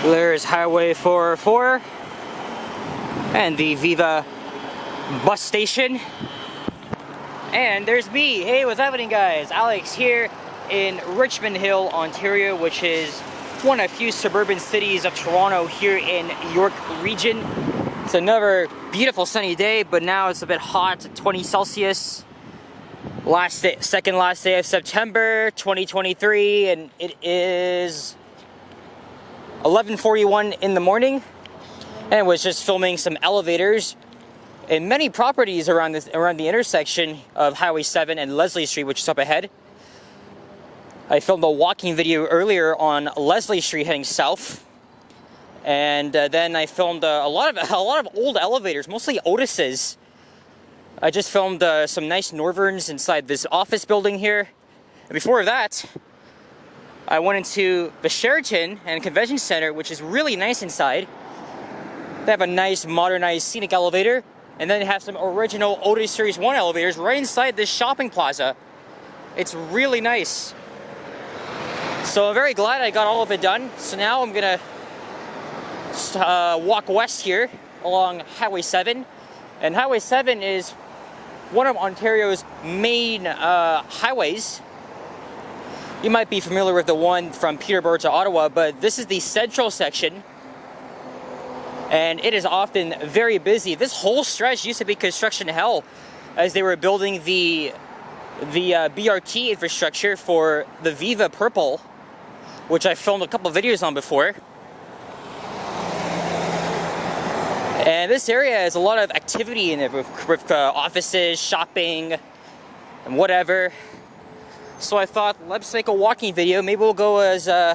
There's Highway 404 and the Viva bus station. And there's me. Hey, what's happening, guys? Alex here in Richmond Hill, Ontario, which is one of a few suburban cities of Toronto here in York region. It's another beautiful sunny day, but now it's a bit hot, 20 Celsius. Second last day of September 2023, and it is 11:41 in the morning, and was just filming some elevators in many properties around the intersection of Highway 7 and Leslie Street, which is up ahead. I filmed a walking video earlier on Leslie Street heading south, and then I filmed a lot of old elevators, mostly Otis's. I just filmed some nice Northerns inside this office building here. And before that, I went into the Sheraton and Convention Center, which is really nice inside. They have a nice modernized scenic elevator, and then they have some original Otis Series 1 elevators right inside this shopping plaza. It's really nice. So I'm very glad I got all of it done. So now I'm gonna walk west here along Highway 7. And Highway 7 is one of Ontario's main highways. You might be familiar with the one from Peterborough to Ottawa, but this is the central section, and it is often very busy. This whole stretch used to be construction hell as they were building the BRT infrastructure for the Viva Purple, which I filmed a couple videos on before. And this area has a lot of activity in it with offices, shopping, and whatever. So I thought, let's make a walking video. Maybe we'll go as far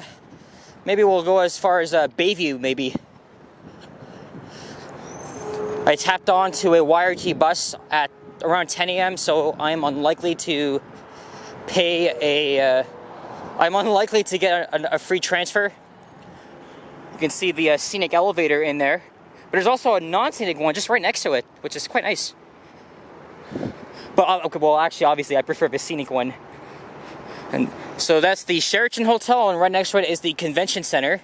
as Bayview, maybe. I tapped on to a YRT bus at around 10 a.m., so I'm unlikely to I'm unlikely to get a free transfer. You can see the scenic elevator in there. But there's also a non-scenic one just right next to it, which is quite nice. But, okay, well, actually, obviously, I prefer the scenic one. And so that's the Sheraton Hotel, and right next to it is the Convention Center.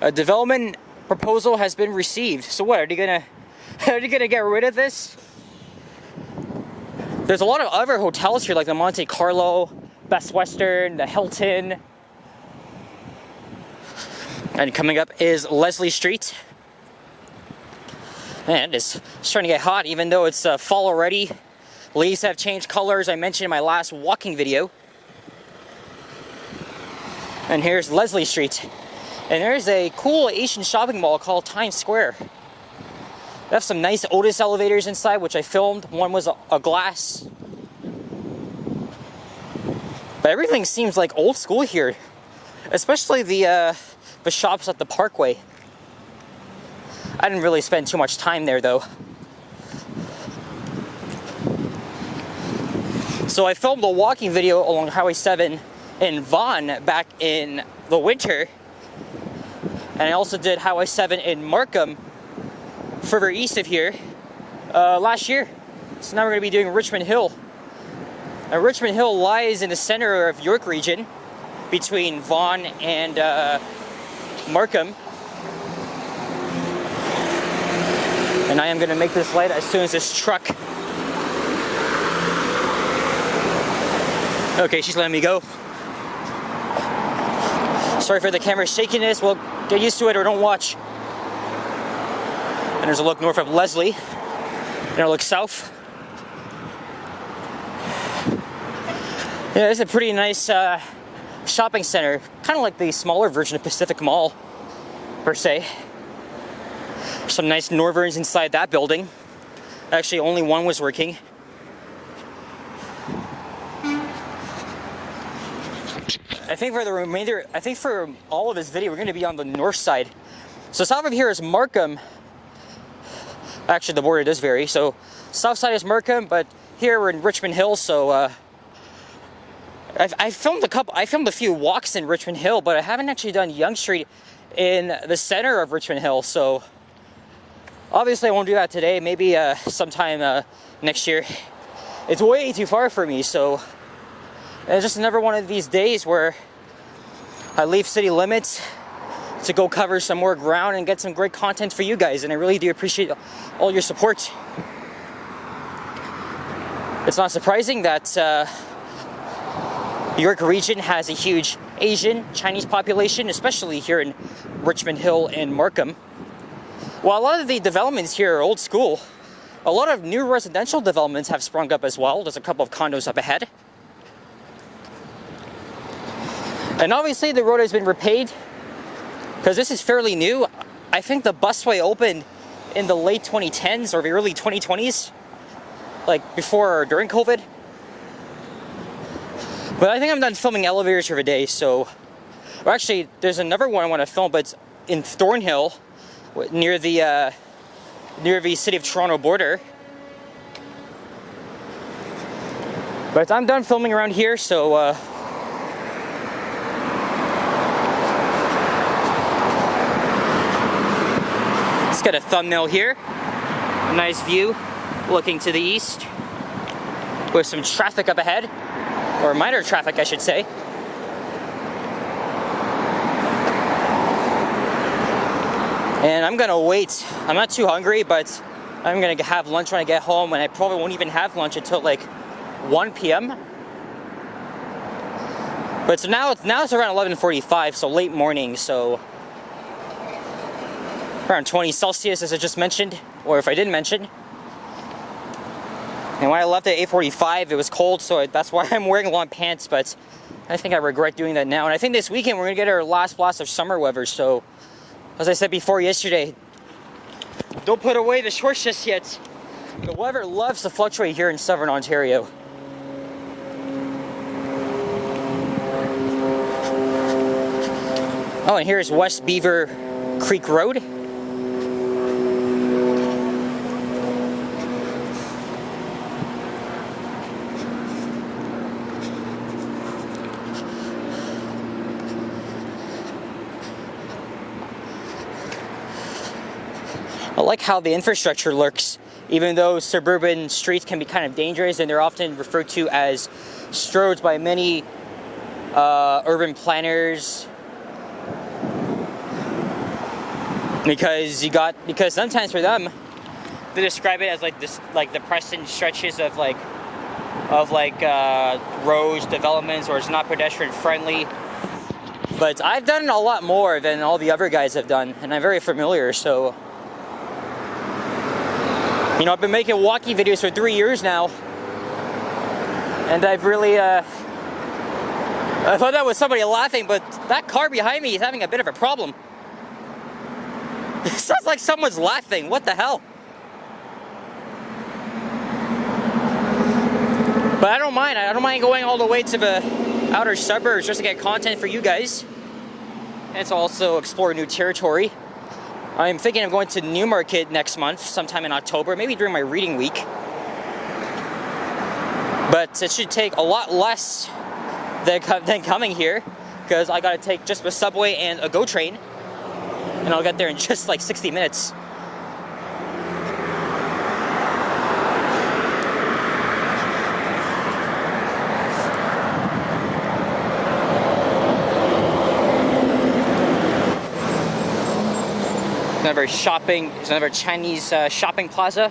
A development proposal has been received. So what, are they gonna get rid of this? There's a lot of other hotels here, like the Monte Carlo, Best Western, the Hilton. And coming up is Leslie Street. And it's starting to get hot, even though it's fall already. Leaves have changed colors, I mentioned in my last walking video. And here's Leslie Street. And there's a cool Asian shopping mall called Times Square. They have some nice Otis elevators inside, which I filmed. One was a glass. But everything seems like old school here. Especially the shops at the Parkway. I didn't really spend too much time there though. So I filmed a walking video along Highway 7 in Vaughan back in the winter. And I also did Highway 7 in Markham, further east of here, last year. So now we're going to be doing Richmond Hill. And Richmond Hill lies in the center of York region, between Vaughan and Markham. And I am going to make this light as soon as this truck... Okay, she's letting me go. Sorry for the camera shakiness. Well, get used to it or don't watch. And there's a look north of Leslie. And a look south. Yeah, it's a pretty nice shopping center. Kind of like the smaller version of Pacific Mall, per se. Some nice Northerns inside that building. Actually, only one was working. I think for all of this video, we're going to be on the north side. So south of here is Markham. Actually, the border does vary. So south side is Markham, but here we're in Richmond Hill. So I filmed a few walks in Richmond Hill, but I haven't actually done Yonge Street in the center of Richmond Hill. So obviously, I won't do that today. Maybe sometime next year. It's way too far for me, so it's just another one of these days where I leave city limits to go cover some more ground and get some great content for you guys, and I really do appreciate all your support. It's not surprising that York region has a huge Asian Chinese population, especially here in Richmond Hill and Markham. While a lot of the developments here are old school, a lot of new residential developments have sprung up as well. There's a couple of condos up ahead. And obviously the road has been repaid because this is fairly new. I think the busway opened in the late 2010s or the early 2020s, like before or during COVID. But I think I'm done filming elevators for the day, so... Or actually, there's another one I want to film, but it's in Thornhill, near the City of Toronto border. But I'm done filming around here, so... let's get a thumbnail here. A nice view, looking to the east, with some traffic up ahead. Or minor traffic, I should say. And I'm gonna wait. I'm not too hungry, but I'm gonna have lunch when I get home, and I probably won't even have lunch until like 1 p.m. But so now it's around 11:45, so late morning, so around 20 Celsius, as I just mentioned, or if I didn't mention. And when I left at 8:45, it was cold, so that's why I'm wearing long pants, but I think I regret doing that now. And I think this weekend we're going to get our last blast of summer weather, so as I said before yesterday, don't put away the shorts just yet. The weather loves to fluctuate here in southern Ontario. Oh, and here's West Beaver Creek Road. I like how the infrastructure looks, even though suburban streets can be kind of dangerous and they're often referred to as stroads by many urban planners. Because sometimes for them, they describe it as like this, like the Preston stretches of roads, developments, or it's not pedestrian friendly. But I've done a lot more than all the other guys have done, and I'm very familiar, so... You know, I've been making walkie videos for 3 years now, and I've really, I thought that was somebody laughing, but that car behind me is having a bit of a problem. It sounds like someone's laughing, what the hell? But I don't mind going all the way to the outer suburbs just to get content for you guys, and to also explore new territory. I'm thinking of going to Newmarket next month, sometime in October, maybe during my reading week. But it should take a lot less than coming here, because I gotta take just the subway and a GO train, and I'll get there in just like 60 minutes. There's another Chinese shopping plaza.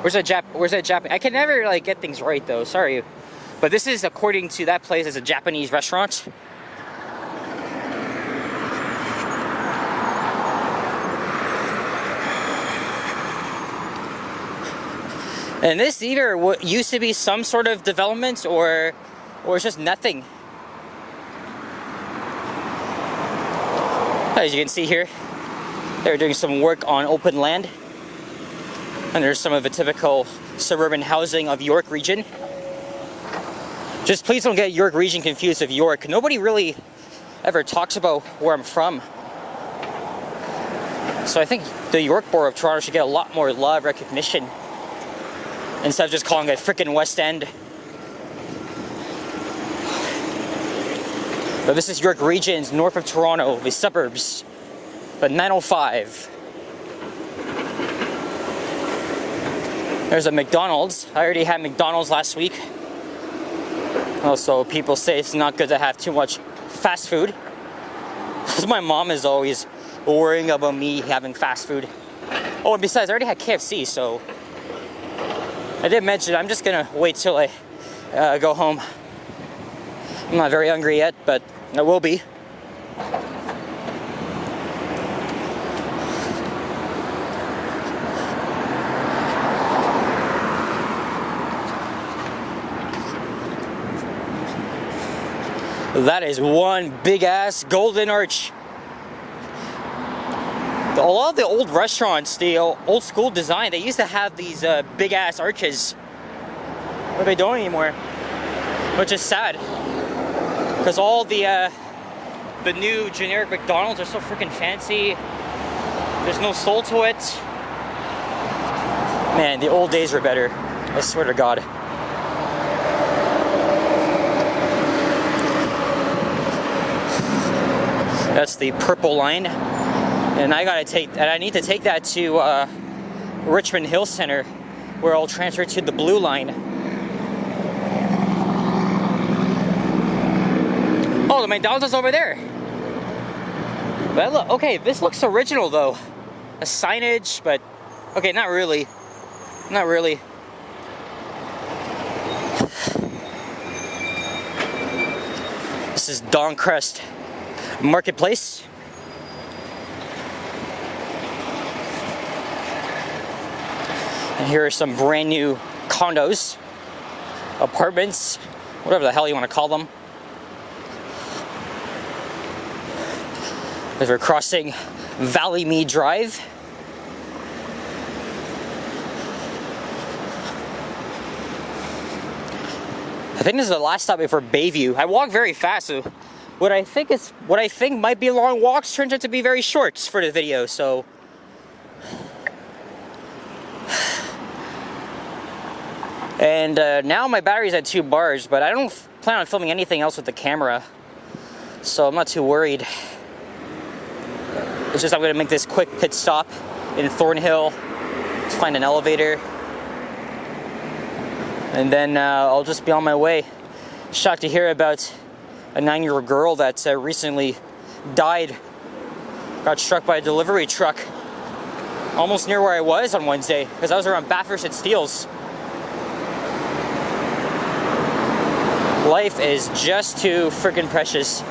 Where's that Jap? I can never like get things right though. Sorry, but this is, according to that place, is a Japanese restaurant. And this either used to be some sort of development or it's just nothing. As you can see here, they're doing some work on open land. And there's some of the typical suburban housing of York region. Just please don't get York region confused with York. Nobody really ever talks about where I'm from. So I think the York Borough of Toronto should get a lot more love, recognition, instead of just calling it frickin' West End. But this is York regions, north of Toronto, the suburbs. But 905. There's a McDonald's. I already had McDonald's last week. Also, people say it's not good to have too much fast food. Because my mom is always worrying about me having fast food. Oh, and besides, I already had KFC, so I did mention I'm just gonna wait till I go home. I'm not very hungry yet, but I will be. That is one big ass golden arch. A lot of the old restaurants, the old school design, they used to have these big ass arches. But they don't anymore, which is sad. Because all the new generic McDonald's are so freaking fancy. There's no soul to it. Man, the old days were better. I swear to God. That's the purple line, and I need to take that to Richmond Hill Center, where I'll transfer to the blue line. Oh, the McDonald's is over there. But look, okay, this looks original though. A signage, but okay, not really. Not really. This is Doncrest Marketplace. And here are some brand new condos, apartments, whatever the hell you want to call them. As we're crossing Valley Mead Drive. I think this is the last stop before Bayview. I walk very fast, so what I think might be long walks turns out to be very short for the video, so and now my battery's at 2 bars, but I don't plan on filming anything else with the camera, so I'm not too worried. It's just I'm gonna make this quick pit stop in Thornhill to find an elevator, and then I'll just be on my way. Shocked to hear about a 9-year-old girl that recently died, got struck by a delivery truck almost near where I was on Wednesday, because I was around Bathurst and Steeles. Life is just too freaking precious.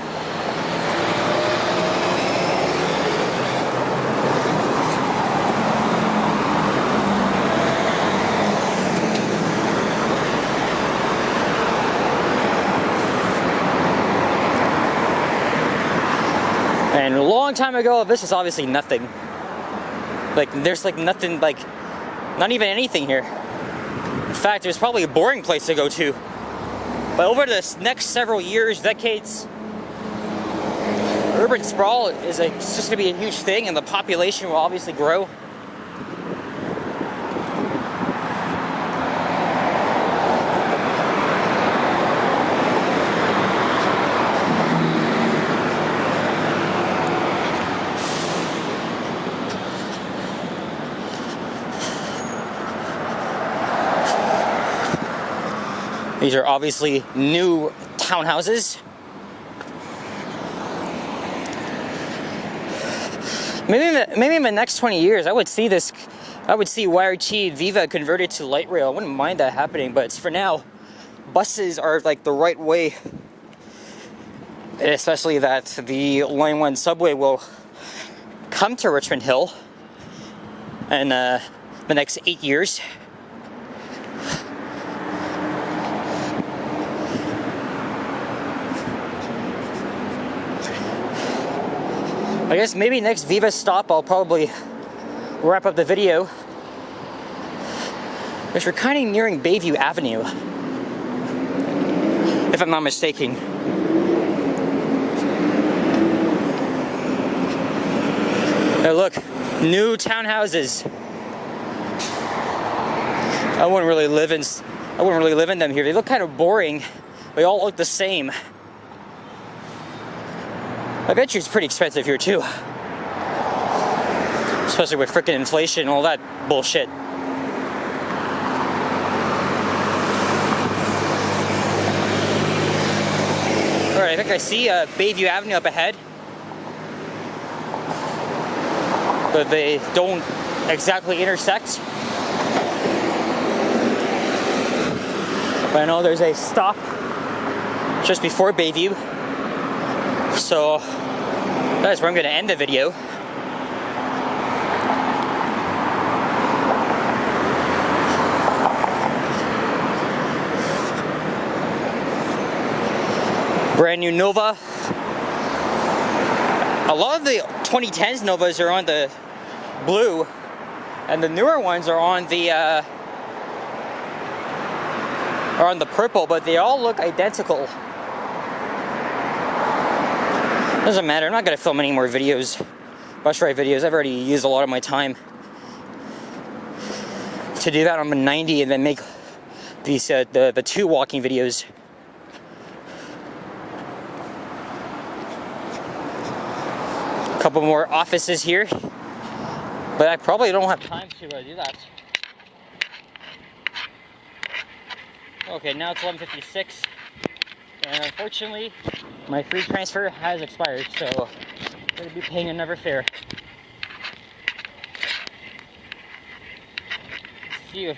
And a long time ago, this was obviously nothing. Like, there's like nothing, like, not even anything here. In fact, it was probably a boring place to go to. But over the next several years, decades, urban sprawl is it's just gonna be a huge thing, and the population will obviously grow. These are obviously new townhouses. Maybe in the next 20 years, I would see YRT Viva converted to light rail. I wouldn't mind that happening, but for now, buses are like the right way. And especially that the Line 1 subway will come to Richmond Hill in the next 8 years. I guess maybe next Viva stop I'll probably wrap up the video, because we're kind of nearing Bayview Avenue, if I'm not mistaken. Now look, new townhouses. I wouldn't really live in them here. They look kind of boring. They all look the same. I bet you it's pretty expensive here too. Especially with frickin' inflation and all that bullshit. Alright, I think I see Bayview Avenue up ahead. but they don't exactly intersect. But I know there's a stop just before Bayview, so that's where I'm going to end the video. Brand new Nova. A lot of the 2010s Novas are on the blue, and the newer ones are on the purple, but they all look identical. Doesn't matter, I'm not going to film any more videos, bus ride videos. I've already used a lot of my time to do that on a 90 and then make these the 2 walking videos. Couple more offices here, but I probably don't have time to do that. Okay, now it's 11:56, and unfortunately, my free transfer has expired, so I'm going to be paying another fare. See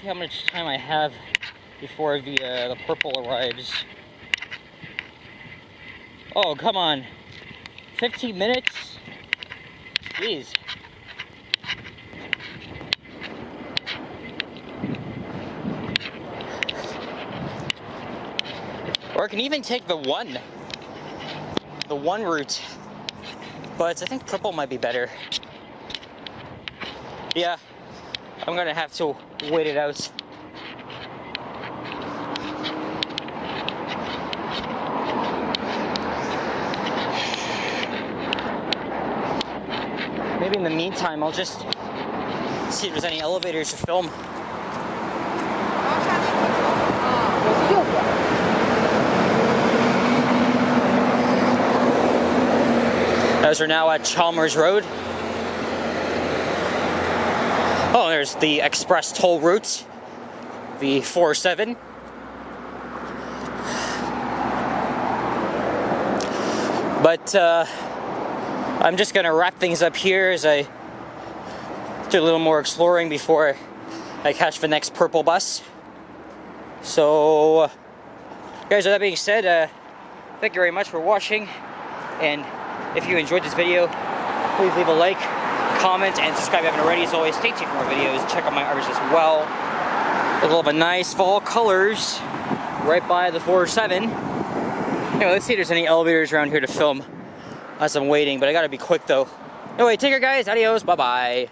how much time I have before the purple arrives. Oh, come on. 15 minutes? Jeez. Or I can even take the one route. But I think purple might be better. Yeah, I'm gonna have to wait it out. Maybe in the meantime, I'll just see if there's any elevators to film. As we're now at Chalmers Road. Oh, there's the express toll route, the 407. But I'm just gonna wrap things up here as I do a little more exploring before I catch the next purple bus. So, guys, with that being said, thank you very much for watching, and if you enjoyed this video, please leave a like, comment, and subscribe if you haven't already. As always, stay tuned for more videos. Check out my others as well. A little bit of nice fall colors right by the 407. Anyway, let's see if there's any elevators around here to film as I'm waiting, but I gotta be quick though. Anyway, take care, guys. Adios. Bye-bye.